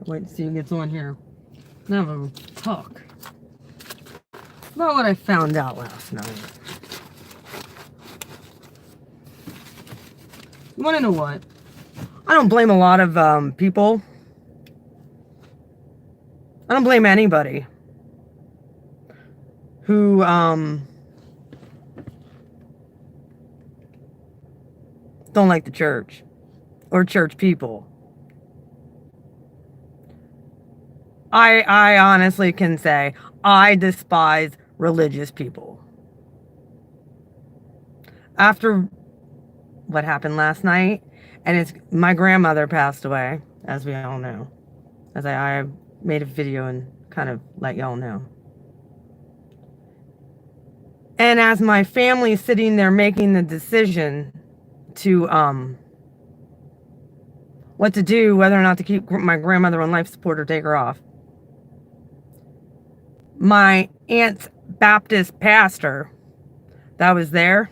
Wait and see who gets on here. Now we'll talk about what I found out last night. You want to know what? I don't blame a lot of people. I don't blame anybody who don't like the church or church people. I honestly can say I despise religious people. After what happened last night, and my grandmother passed away, as we all know, as I made a video and kind of let y'all know. And as my family's sitting there making the decision to what to do, whether or not to keep my grandmother on life support or take her off, my aunt's Baptist pastor that was there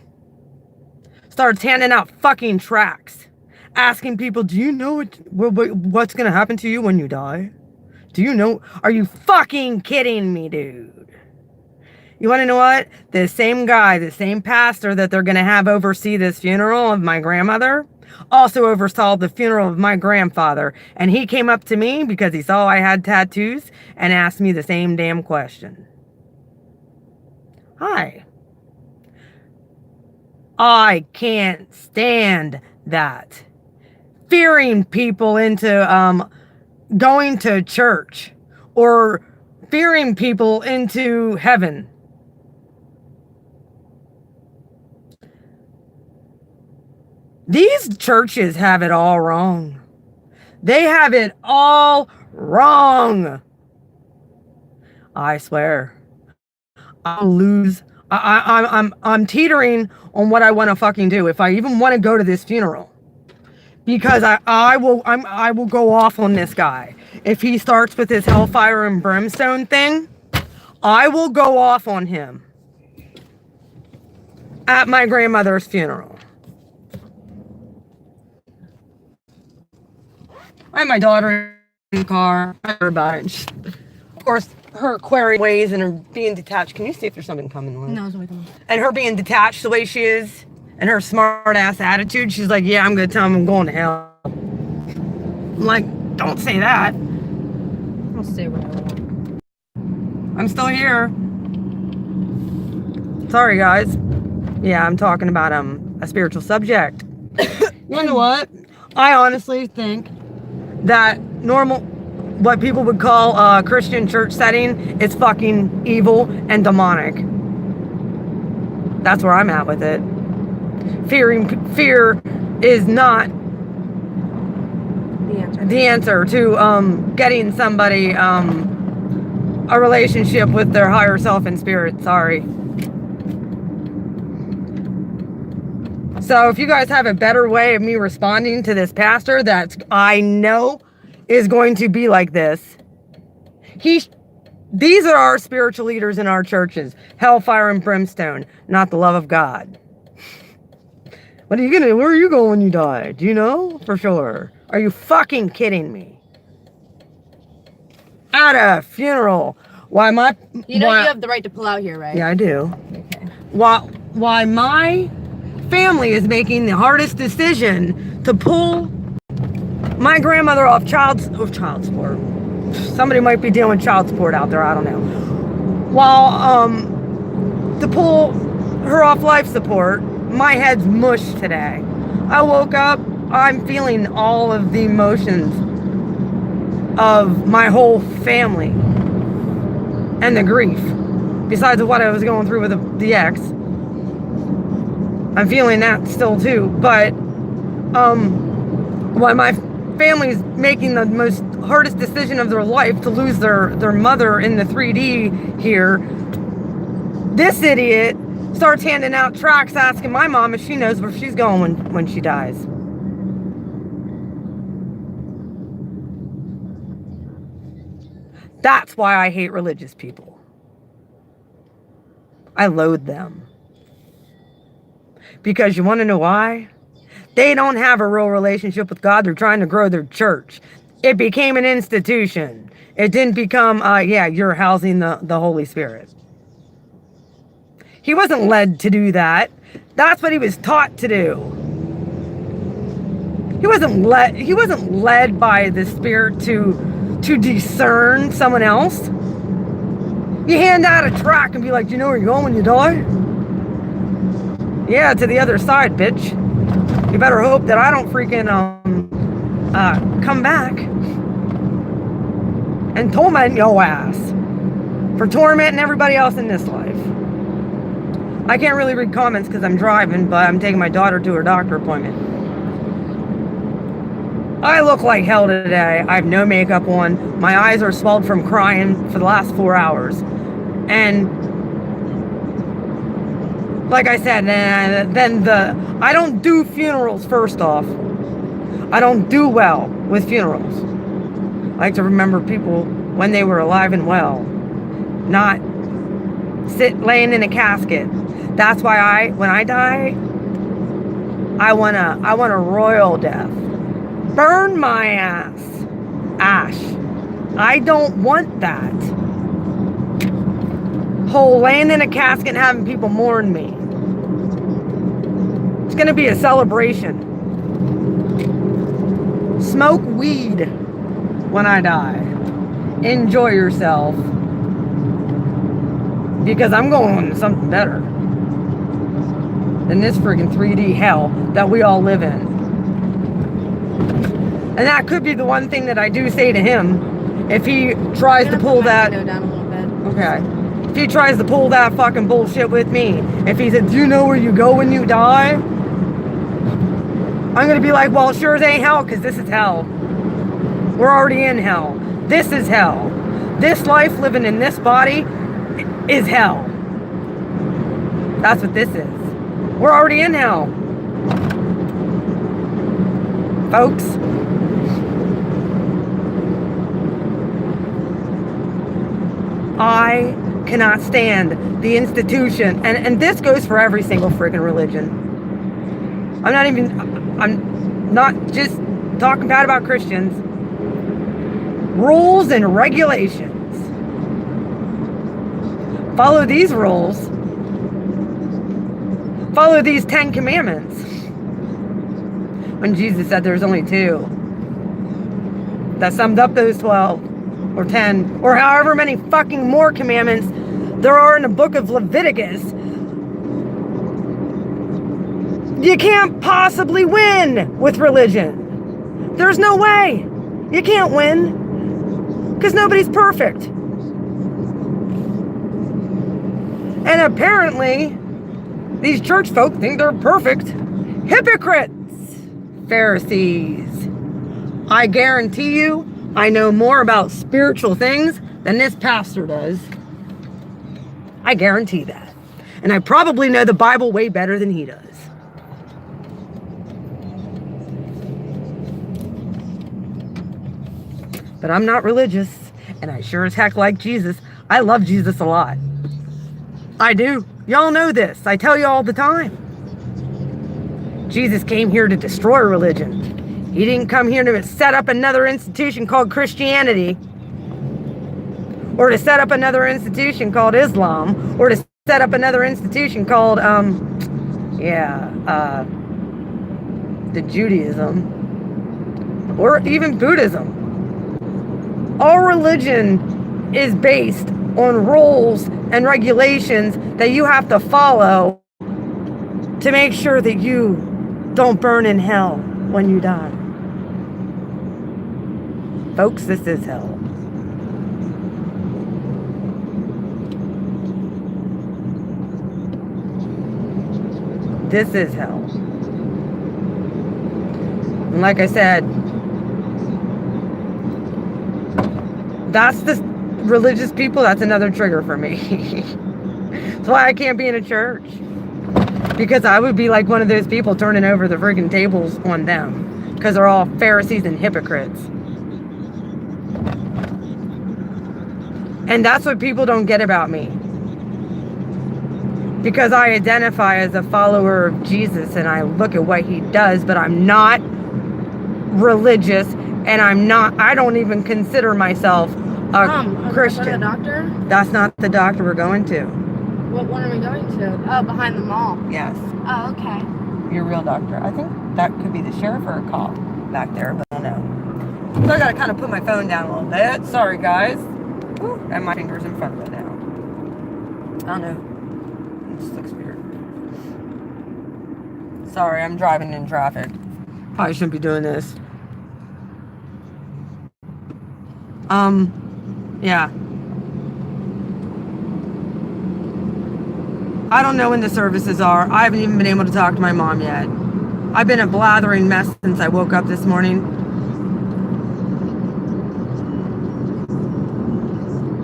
starts handing out fucking tracts, asking people, do you know what's gonna happen to you when you die? Do you know? Are you fucking kidding me, dude? You want to know what? The same guy, the same pastor that they're gonna have oversee this funeral of my grandmother also oversaw the funeral of my grandfather, and he came up to me because he saw I had tattoos and asked me the same damn question. Hi. I can't stand that. Fearing people into going to church or fearing people into heaven. These churches have it all wrong. They have it all wrong. I swear. I'll lose. I'm teetering on what I want to fucking do. If I even want to go to this funeral. Because I will go off on this guy. If he starts with his hellfire and brimstone thing, I will go off on him at my grandmother's funeral. I have my daughter in the car. I heard about it. Of course, her querying ways and her being detached. Can you see if there's something coming? No, it's coming. And her being detached the way she is, and her smart ass attitude, she's like, yeah, I'm gonna tell him I'm going to hell. I'm like, don't say that. I'll say what I want. I'm still here. Sorry, guys. Yeah, I'm talking about a spiritual subject. You know what? I honestly think that what people would call a Christian church setting is fucking evil and demonic. That's where I'm at with it. Fear is not the answer to getting somebody a relationship with their higher self and spirit. Sorry. So if you guys have a better way of me responding to this pastor that I know is going to be like this, these are our spiritual leaders in our churches. Hellfire and brimstone, not the love of God. Where are you going when you die? Do you know? For sure. Are you fucking kidding me? At a funeral. You have the right to pull out here, right? Yeah, I do. Okay. Why my family is making the hardest decision to pull my grandmother off child support. Somebody might be dealing with child support out there, I don't know. While to pull her off life support, my head's mush today. I woke up, I'm feeling all of the emotions of my whole family and the grief. Besides what I was going through with the ex. I'm feeling that still too, but why my family's making the most hardest decision of their life to lose their mother in the 3D here, this idiot starts handing out tracts asking my mom if she knows where she's going when she dies. That's why I hate religious people. I loathe them. Because you want to know why? They don't have a real relationship with God. They're trying to grow their church. It became an institution. It didn't become, yeah, you're housing the Holy Spirit. He wasn't led to do that. That's what he was taught to do. He wasn't led by the Spirit to discern someone else. You hand out a track and be like, do you know where you're going when you die? Yeah, to the other side, bitch. You better hope that I don't freaking come back and torment your ass for tormenting everybody else in this life. I can't really read comments because I'm driving, but I'm taking my daughter to her doctor appointment. I look like hell today. I have no makeup on. My eyes are swelled from crying for the last 4 hours. And like I said, I don't do funerals, first off. I don't do well with funerals. I like to remember people when they were alive and well, not laying in a casket. That's why when I die, I want a royal death. Burn my ash. I don't want that. Whole laying in a casket and having people mourn me. It's gonna be a celebration. Smoke weed when I die. Enjoy yourself. Because I'm going on to something better than this friggin' 3D hell that we all live in. And that could be the one thing that I do say to him if he tries to pull that. Down a little bit. Okay. If he tries to pull that fucking bullshit with me, if he said, do you know where you go when you die? I'm gonna be like, well, it sure as ain't hell, because this is hell. We're already in hell. This is hell. This life living in this body is hell. That's what this is. We're already in hell. Folks. I cannot stand the institution, and this goes for every single freaking religion. I'm not just talking bad about Christians. Rules and regulations. Follow these rules. Follow these 10 commandments. When Jesus said there's only 2. That summed up those 12 or 10 or however many fucking more commandments there are in the book of Leviticus. You can't possibly win with religion. There's no way. You can't win. Because nobody's perfect. And apparently, these church folk think they're perfect. Hypocrites. Pharisees. I guarantee you, I know more about spiritual things than this pastor does. I guarantee that. And I probably know the Bible way better than he does. But I'm not religious, and I sure as heck like Jesus. I love Jesus a lot. I do. Y'all know this. I tell you all the time. Jesus came here to destroy religion. He didn't come here to set up another institution called Christianity, or to set up another institution called Islam, or to set up another institution called, the Judaism, or even Buddhism. All religion is based on rules and regulations that you have to follow to make sure that you don't burn in hell when you die. Folks, this is hell. This is hell. And like I said, that's the religious people, that's another trigger for me. That's why I can't be in a church. Because I would be like one of those people turning over the friggin' tables on them. Because they're all Pharisees and hypocrites. And that's what people don't get about me. Because I identify as a follower of Jesus and I look at what he does, but I'm not religious, and I don't even consider myself a Christian. The doctor? That's not the doctor we're going to. What one are we going to? Oh, behind the mall. Yes. Oh, okay. Your real doctor. I think that could be the sheriff or a cop back there, but I don't know. So I gotta kind of put my phone down a little bit. Sorry, guys. Ooh, and my finger's in front of it now. I don't know. It just looks weird. Sorry, I'm driving in traffic. Probably shouldn't be doing this. Yeah. I don't know when the services are. I haven't even been able to talk to my mom yet. I've been a blathering mess since I woke up this morning.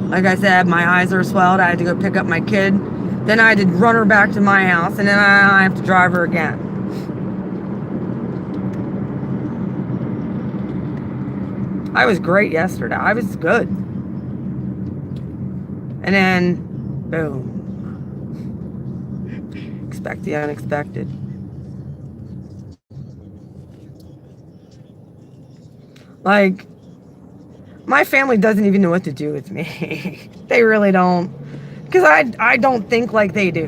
Like I said, my eyes are swelled. I had to go pick up my kid. Then I had to run her back to my house, and then I have to drive her again. I was great yesterday. I was good. And then, boom. Expect the unexpected. Like, my family doesn't even know what to do with me. They really don't. Because I don't think like they do.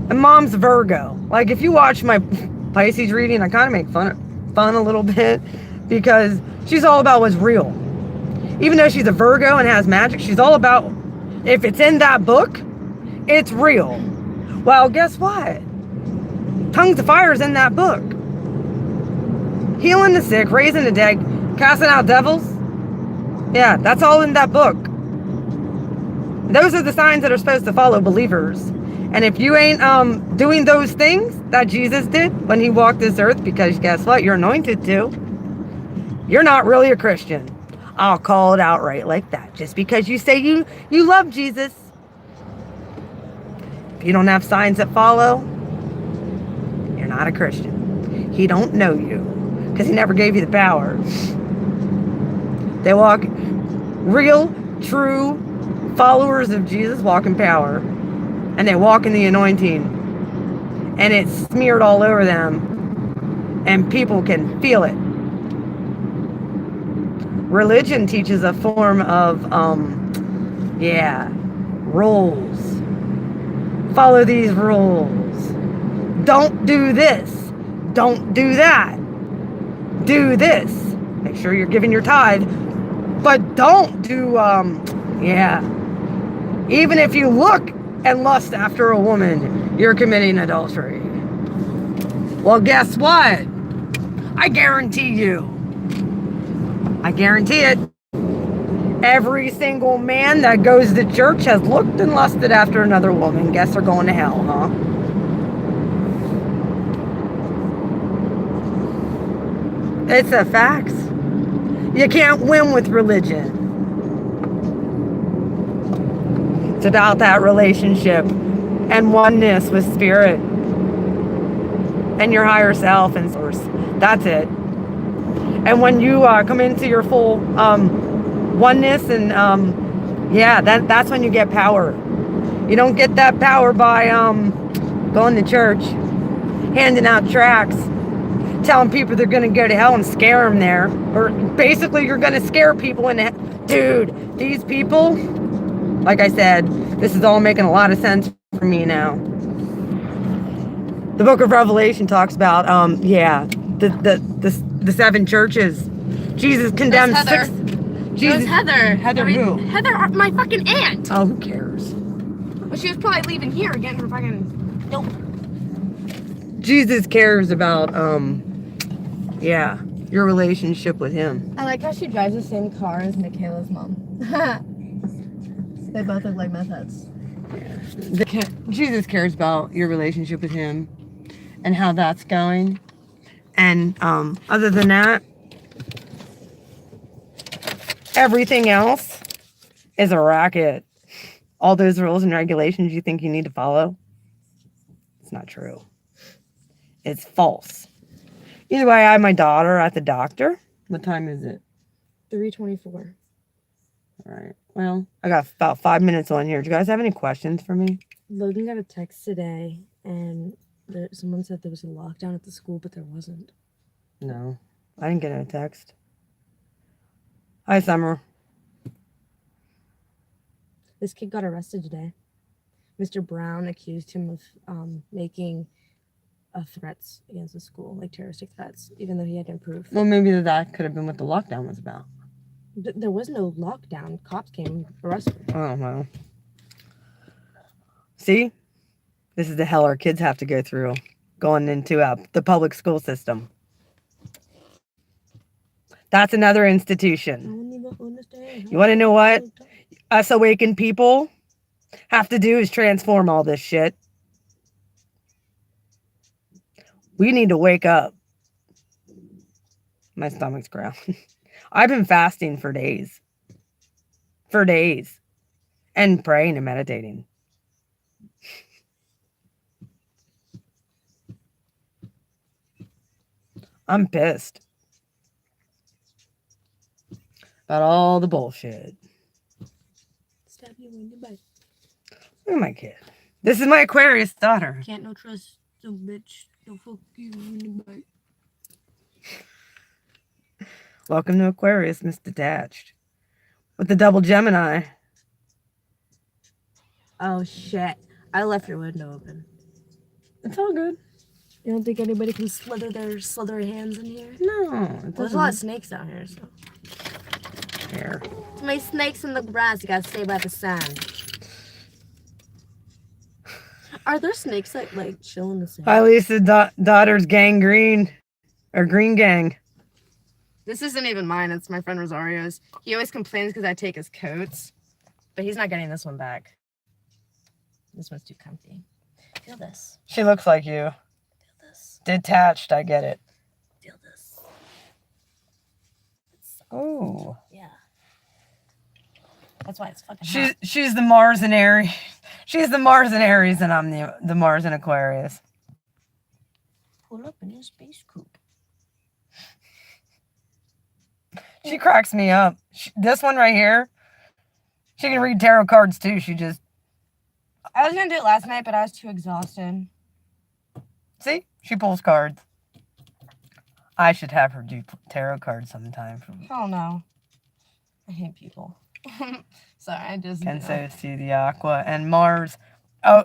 And mom's Virgo. Like, if you watch my Pisces reading, I kind of make fun a little bit. Because she's all about what's real. Even though she's a Virgo and has magic, she's all about, if it's in that book, it's real. Well, guess what? Tongues of Fire is in that book. Healing the sick, raising the dead, casting out devils. Yeah, that's all in that book. Those are the signs that are supposed to follow believers. And if you ain't doing those things that Jesus did when he walked this earth, because guess what? You're anointed to. You're not really a Christian. I'll call it outright like that. Just because you say you love Jesus. If you don't have signs that follow, you're not a Christian. He don't know you. Because he never gave you the power. They walk, real, true followers of Jesus walk in power. And they walk in the anointing. And it's smeared all over them. And people can feel it. Religion teaches a form of, rules. Follow these rules. Don't do this. Don't do that. Do this. Make sure you're giving your tithe. But don't do, even if you look and lust after a woman, you're committing adultery. Well, guess what? I guarantee you. I guarantee it. Every single man that goes to church has looked and lusted after another woman. Guess they're going to hell, huh? It's the facts. You can't win with religion. It's about that relationship and oneness with spirit and your higher self and source. That's it. And when you come into your full oneness and that's when you get power. You don't get that power by going to church, handing out tracts, telling people they're going to go to hell and scare them there. Or basically you're going to scare people in it. Dude, these people, like I said, this is all making a lot of sense for me now. The book of Revelation talks about, the seven churches. Jesus condemned Heather. six. Jesus. Heather. Heather who? Heather, my fucking aunt. Oh, who cares? Well, she was probably leaving here getting her fucking. Nope. Jesus cares about, your relationship with him. I like how she drives the same car as Michaela's mom. They both look like meth heads. Jesus cares about your relationship with him and how that's going. And other than that, everything else is a racket. All those rules and regulations you think you need to follow, it's not true. It's false. Either way, I have my daughter at the doctor. What time is it? 3:24. All right. Well, I got about 5 minutes on here. Do you guys have any questions for me? Logan got a text today, and Someone said there was a lockdown at the school, but there wasn't. No, I didn't get a text. Hi, Summer. This kid got arrested today. Mr. Brown accused him of making threats against the school, like terroristic threats, even though he had no proof. Well, maybe that could have been what the lockdown was about. There was no lockdown. Cops came, arrested him. Oh, well. See? This is the hell our kids have to go through going into the public school system. That's another institution. You want to know what us awakened people have to do is transform all this shit. We need to wake up. My stomach's growling. I've been fasting for days. For days. And praying and meditating. I'm pissed about all the bullshit. Stab you in the butt. Look at my kid. This is my Aquarius daughter. Can't no trust the bitch. Don't fuck you in the butt. Welcome to Aquarius, Miss Detached. With the double Gemini. Oh shit! I left your window open. It's all good. You don't think anybody can slither their slithery hands in here? No. There's a lot of snakes out here, so. Here. Too many snakes in the grass. You gotta stay by the sun. Are there snakes that like chill in the sand? Hi, Lisa. Daughter's gangrene. Or green gang. This isn't even mine. It's my friend Rosario's. He always complains because I take his coats. But he's not getting this one back. This one's too comfy. Feel this. She looks like you. Feel this. Detached, I get it. Feel this. Oh. Yeah. That's why it's fucking hot. She's the Mars and Aries. She's the Mars and Aries, and I'm the Mars and Aquarius. Pull up in your space coupe. She cracks me up. This one right here, she can read tarot cards too. I was gonna do it last night, but I was too exhausted. See? She pulls cards. I should have her do tarot cards sometime. Hell no. I hate people. Sorry, I just... And so see the Aqua and Mars. Oh,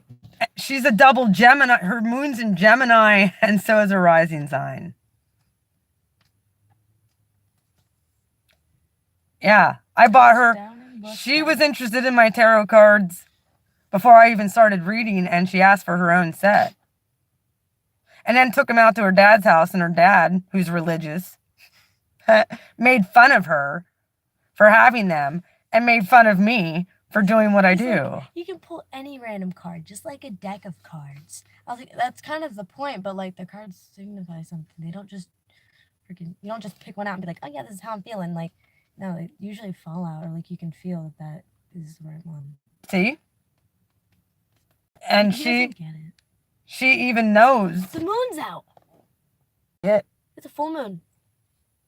she's a double Gemini. Her moon's in Gemini, and so is her rising sign. Yeah, I bought her. She was interested in my tarot cards before I even started reading, and she asked for her own set. And then took them out to her dad's house, and her dad, who's religious, made fun of her for having them and made fun of me for doing what I do. Like, you can pull any random card, just like a deck of cards. I was like, that's kind of the point, but like the cards signify something. They don't just you don't just pick one out and be like, oh yeah, this is how I'm feeling. Like, no, they usually fall out, or like you can feel that is the right one. See? And He doesn't get it. She even knows. The moon's out. Yeah. It's a full moon.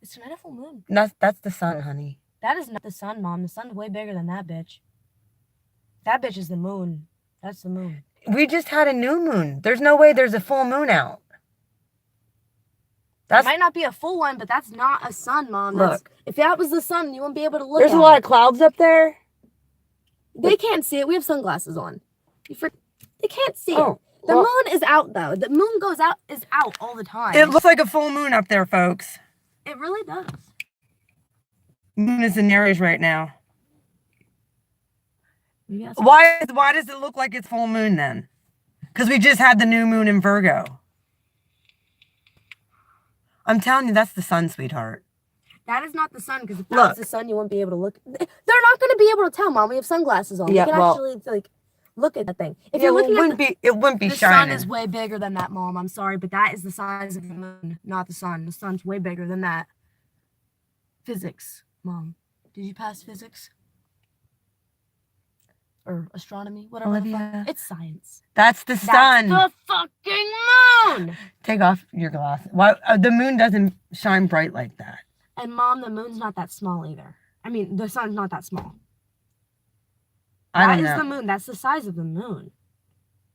It's tonight a full moon. That's the sun, honey. That is not the sun, Mom. The sun's way bigger than that bitch. That bitch is the moon. That's the moon. We just had a new moon. There's no way there's a full moon out. It might not be a full one, but that's not a sun, Mom. Look. If that was the sun, you wouldn't be able to look There's at a lot of clouds up there. They can't see it. We have sunglasses on. They can't see it. The Well, moon is out, though. The moon is out all the time. it looks like a full moon up there, folks. It really does. Moon is in Aries right now. Maybe that's Why does it look like it's full moon then? Because we just had the new moon in Virgo. I'm telling you, that's the sun, sweetheart. That is not the sun, because if that Look. was the sun, you wouldn't be able to look. They're not going to be able to tell, Mom. We have sunglasses on. Yeah, we can well- actually like look at that thing. If Yeah, you're well, looking it wouldn't be the shining. sun is way bigger than that, Mom. I'm sorry, but that is the size of the moon, not the sun. The sun's way bigger than that. Physics, Mom. Did you pass physics? Or astronomy? Whatever. Olivia. It's science. That's the sun. That's the fucking moon! Take off your glasses. Why the moon doesn't shine bright like that? And Mom, the moon's not that small either. I mean, the sun's not that small. I don't That is know. the moon. That's the size of the moon.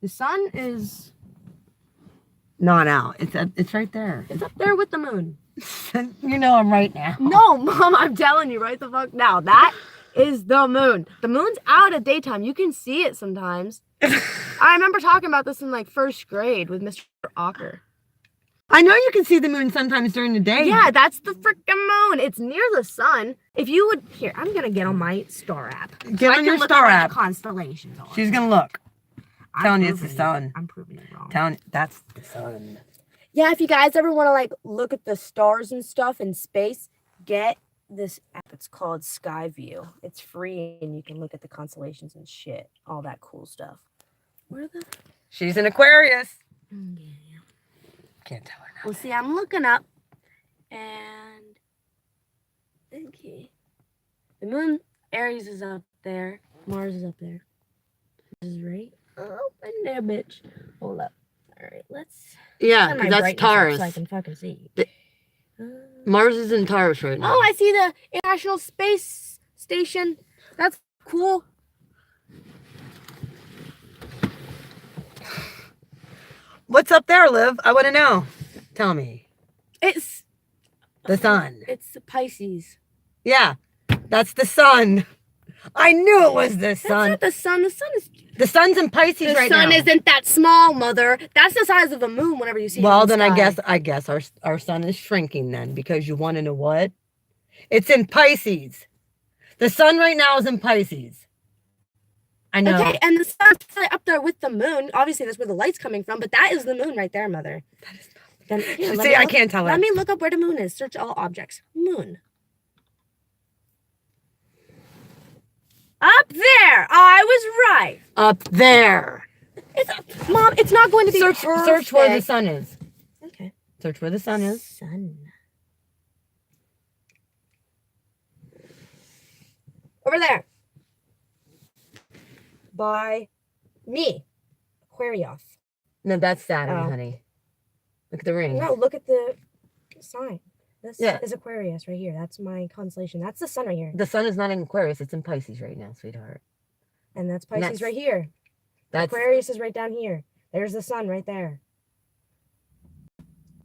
The sun is Not out. It's right there. It's up there with the moon. You know I'm right now. No, Mom, I'm telling you right the fuck now. That is the moon. The moon's out at daytime. You can see it sometimes. I remember talking about this in like first grade with Mr. Ocker. I know you can see the moon sometimes during the day. Yeah, that's the freaking moon. It's near the sun. If you would, here, I'm gonna get on my star app. Get on your star app. Constellations. She's gonna look. Telling you it's the proving sun. I'm proving it wrong. Telling that's the sun. Yeah, if you guys ever want to like look at the stars and stuff in space, get this app. It's called Skyview. It's free and you can look at the constellations and shit, all that cool stuff. Where the? She's an Aquarius. Yeah. Can't tell her now. Well, see, I'm looking up, and okay, the moon, Aries is up there, Mars is up there. This is right up in there, bitch. Hold up. All right, let's. Yeah, turn my that's brightness up Taurus. so I can fucking see. Mars is in Taurus right now. Oh, I see the International Space Station. That's cool. What's up there, Liv? I want to know. Tell me. It's The sun. It's the Pisces. Yeah, that's the sun. I knew it was the sun. That's not the sun. The sun is. The sun's in Pisces right now. The sun isn't that small, mother. That's the size of a moon. Whenever you see. Well, it in then the sky. I guess our sun is shrinking then, because you want to know what? It's in Pisces. The sun right now is in Pisces. I know. Okay, and the sun's up there with the moon. Obviously, that's where the light's coming from, but that is the moon right there, mother. That is not. Then, here, See, I can't tell Let her. me look up where the moon is. Search all objects. Moon. Up there. I was right. Up there. It's Mom. It's not going to be Search where the sun is. Okay. Search where the sun is. Sun. Over there. By me. Aquarius. No, that's Saturn, Oh. honey. Look at the ring. No, look at the sign. This Yeah. is Aquarius right here. That's my constellation. That's the sun right here. The sun is not in Aquarius. It's in Pisces right now, sweetheart. And that's Pisces that's- right here. That's Aquarius is right down here. There's the sun right there.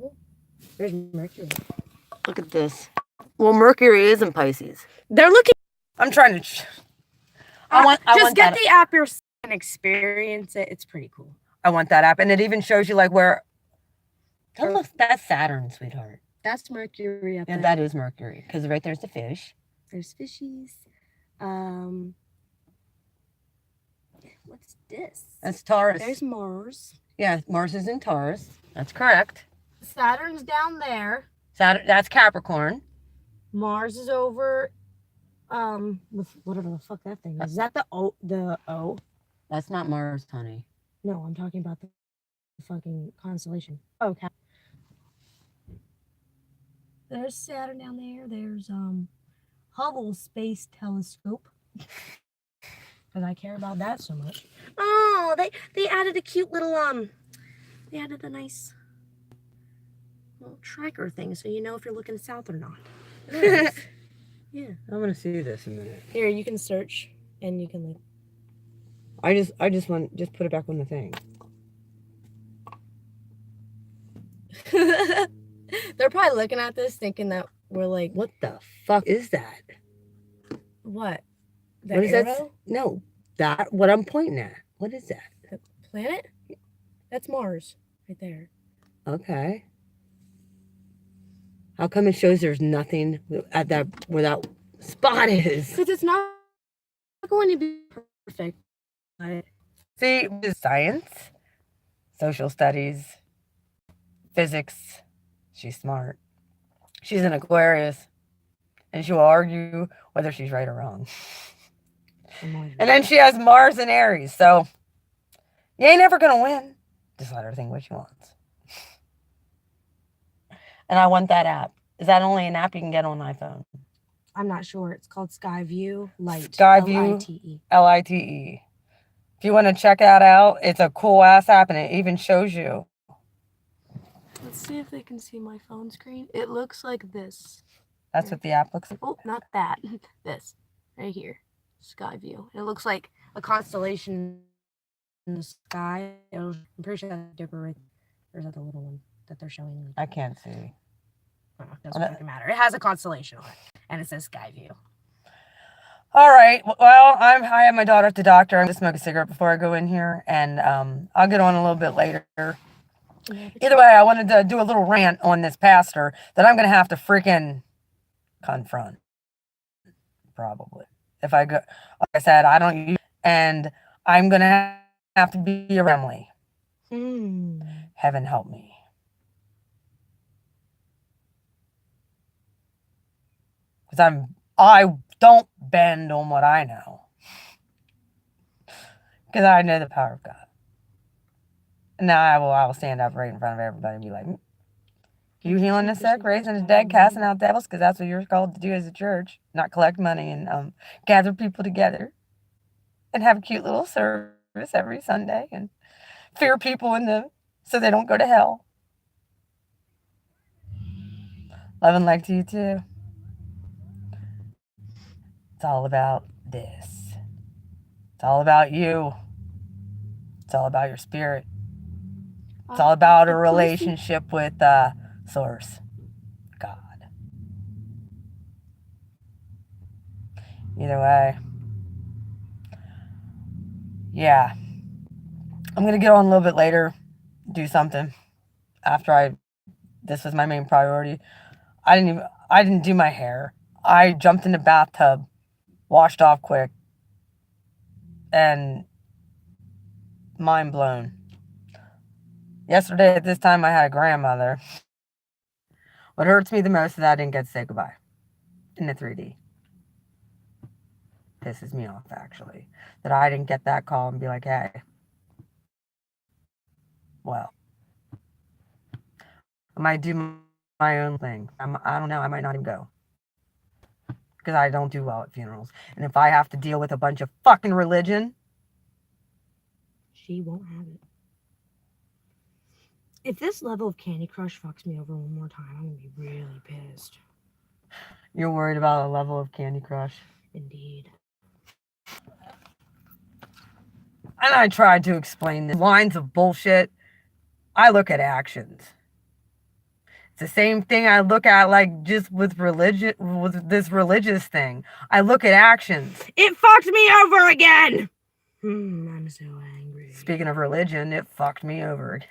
Oh, there's Mercury. Look at this. Well, Mercury is in Pisces. They're looking. I'm trying to. I want get that. the app yourself and experience it. It's pretty cool. I want that app, and it even shows you like where. That looks. That's Saturn, sweetheart. That's Mercury up And there. that is Mercury, because right there's the fish. There's fishies. What's this? That's Taurus. There's Mars. Yeah, Mars is in Taurus. That's correct. Saturn's down there. Saturn. That's Capricorn. Mars is over. With whatever the fuck that thing is. Is that the O? The O? That's not Mars, honey. No, I'm talking about the fucking constellation. Oh, okay. There's Saturn down there. There's Hubble Space Telescope. Because I care about that so much. Oh, they added a cute little they added a nice little tracker thing so you know if you're looking south or not. Nice. Yeah. I'm gonna see this in a minute. Here, you can search and you can like. I just want put it back on the thing. They're probably looking at this thinking that we're like, What the fuck is that? what? The What is arrow? that? No, that what I'm pointing at. What is that? The planet? That's Mars, right there. Okay. How come it shows there's nothing at that where that spot is? Because it's not going to be perfect. But See, science, social studies, physics. She's smart. She's an Aquarius, and she will argue whether she's right or wrong. And then she has Mars and Aries, so you ain't never gonna win. Just let her think what she wants. And I want that app. Is that only an app you can get on iPhone? I'm not sure. It's called Skyview Light. Skyview. Lite. Lite. If you want to check that out, it's a cool ass app, and it even shows you. Let's see if they can see my phone screen. It looks like this. That's what the app looks like. Oh, not that. This. Right here. Skyview. It looks like a constellation in the sky. I'm pretty sure that's Dipper right Or is that the little one that they're showing? I can't see. Oh, doesn't fucking matter. It has a constellation on it, and it says Sky View. All right. Well, I have my daughter at the doctor. I'm going to smoke a cigarette before I go in here, and I'll get on a little bit later. Either way, I wanted to do a little rant on this pastor that I'm going to have to freaking confront. Probably. If I go, like I said, I don't use, and I'm going to have to be a family. Heaven help me. Because I don't bend on what I know. Because I know the power of God. And now I will stand up right in front of everybody and be like, you healing the sick, raising the dead, casting out devils, because that's what you're called to do as a church. Not collect money and gather people together and have a cute little service every Sunday and fear people so they don't go to hell. Love and light to you too. It's all about this. It's all about you. It's all about your spirit. It's all about a relationship with Source, God. Either way. Yeah. I'm going to get on a little bit later, do something after this was my main priority. I didn't do my hair. I jumped in the bathtub, washed off quick, and mind blown. Yesterday at this time I had a grandmother. What hurts me the most is that I didn't get to say goodbye in the 3D. Pisses me off, actually, that I didn't get that call and be like, hey, well, I might do my own thing. I don't know. I might not even go. Because I don't do well at funerals. And if I have to deal with a bunch of fucking religion, she won't have it. If this level of Candy Crush fucks me over one more time, I'm going to be really pissed. You're worried about a level of Candy Crush? Indeed. And I tried to explain the lines of bullshit. I look at actions. It's the same thing I look at, like, just with religion, with this religious thing. I look at actions. It fucked me over again! I'm so angry. Speaking of religion, it fucked me over.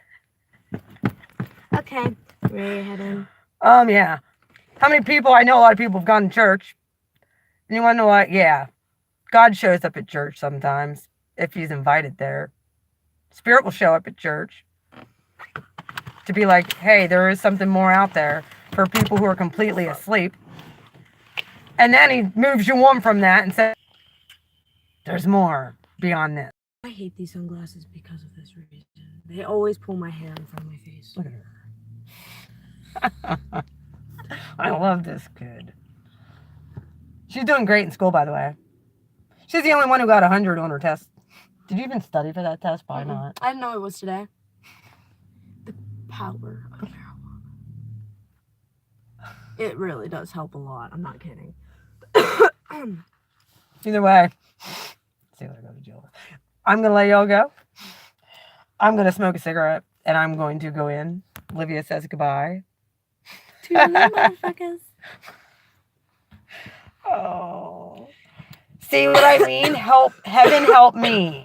Okay, ready to head in? Yeah. How many people? I know a lot of people have gone to church. And you want to know what? Yeah. God shows up at church sometimes if he's invited there. Spirit will show up at church to be like, hey, there is something more out there for people who are completely asleep. And then he moves you on from that and says, there's more beyond this. I hate these sunglasses because of this reason. They always pull my hair in front of my face. Look at her. I love this kid. She's doing great in school, by the way. She's the only one who got 100 on her test. Did you even study for that test? Probably not. I didn't know it was today. The power of marijuana. It really does help a lot. I'm not kidding. Either way, see what I go to jail with. I'm going to let y'all go. I'm going to smoke a cigarette, and I'm going to go in. Olivia says goodbye. To the motherfuckers. Oh. See what I mean? Heaven help me.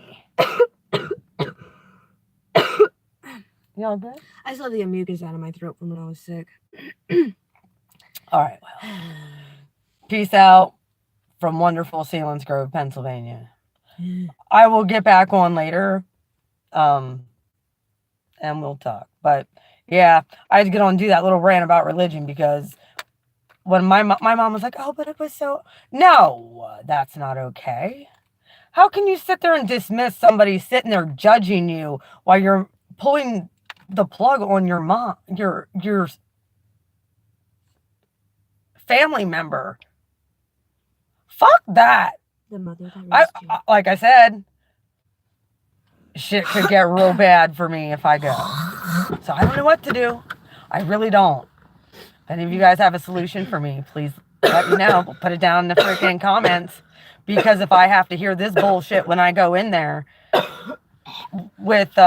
Y'all good? I still have the mucus out of my throat from when I was sick. All right, well. Peace out from wonderful Selinsgrove, Pennsylvania. I will get back on later, and we'll talk. But, yeah, I had to get on and do that little rant about religion because when my mom was like, oh, but it was so... No, that's not okay. How can you sit there and dismiss somebody sitting there judging you while you're pulling the plug on your mom, your family member? Fuck that. The mother that raised you. Like I said, shit could get real bad for me if I go. So I don't know what to do. I really don't. If any of you guys have a solution for me, please let me know. Put it down in the freaking comments. Because if I have to hear this bullshit when I go in there with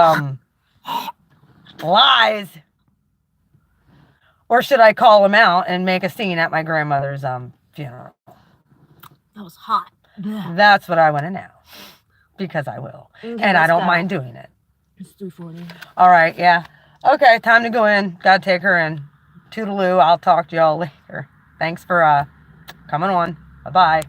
Lies. Or should I call him out and make a scene at my grandmother's funeral? That was hot. That's what I want to know. Because I will. Okay, and I let's don't go. mind doing it. It's 3:40. All right, yeah. Okay, time to go in. Gotta take her in. Toodaloo. I'll talk to y'all later. Thanks for coming on. Bye-bye.